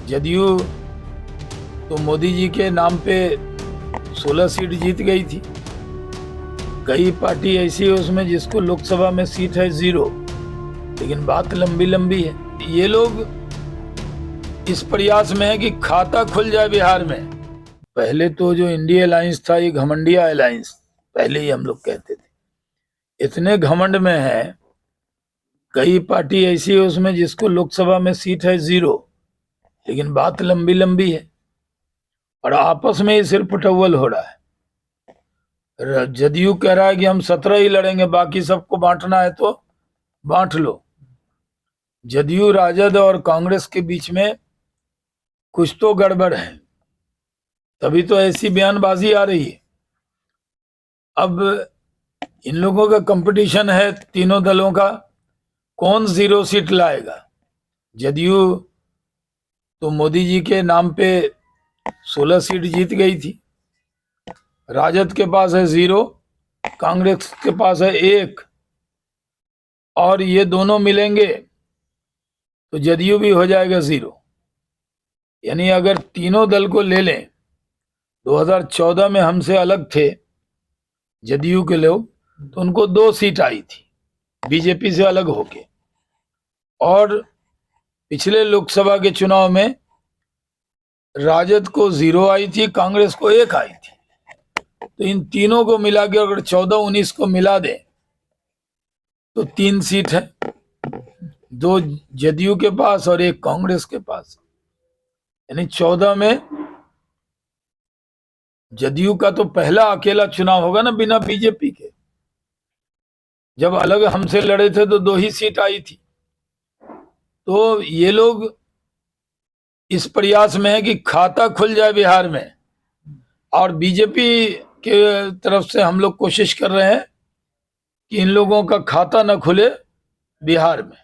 जदयू तो मोदी जी के नाम पे 16 सीट जीत गई थी। कई पार्टी ऐसी है उसमें जिसको लोकसभा में सीट है 0, लेकिन बात लंबी लंबी है। ये लोग इस प्रयास में है कि खाता खुल जाए बिहार में। पहले तो जो इंडिया अलायंस था ये घमंडिया अलायंस, पहले ही हम लोग कहते थे। इतने घमंड में है, कई पार्टी ऐसी है उसमें जिसको लोकसभा में सीट है 0, लेकिन बात लंबी लंबी है और आपस में ही सिर्फ पटौवल हो रहा है। जदयू कह रहा है कि हम 17 ही लड़ेंगे, बाकी सबको बांटना है तो बांट लो। जदयू, राजद और कांग्रेस के बीच में कुछ तो गड़बड़ है, तभी तो ऐसी बयानबाजी आ रही है। अब इन लोगों का कंपटीशन है तीनों दलों का, कौन 0 सीट लाएगा। जदयू तो मोदी जी के नाम पे 16 सीट जीत गई थी। राजद के पास है 0, कांग्रेस के पास है 1, और ये दोनों मिलेंगे तो जदयू भी हो जाएगा 0। यानी अगर तीनों दल को ले लें, 2014 में हमसे अलग थे जदयू के लोग, तो उनको 2 सीट आई थी बीजेपी से अलग होके, और पिछले लोकसभा के चुनाव में राजद को 0 आई थी, कांग्रेस को 1 आई थी। तो इन तीनों को मिला के अगर 14-19 को मिला दें तो 3 सीट है, 2 जदयू के पास और 1 कांग्रेस के पास। यानी 14 में जदयू का तो पहला अकेला चुनाव होगा ना बिना बीजेपी के। जब अलग हमसे लड़े थे तो 2 ही सीट आई थी। तो ये लोग इस प्रयास में है कि खाता खुल जाए बिहार में, और बीजेपी के तरफ से हम लोग कोशिश कर रहे हैं कि इन लोगों का खाता न खुले बिहार में।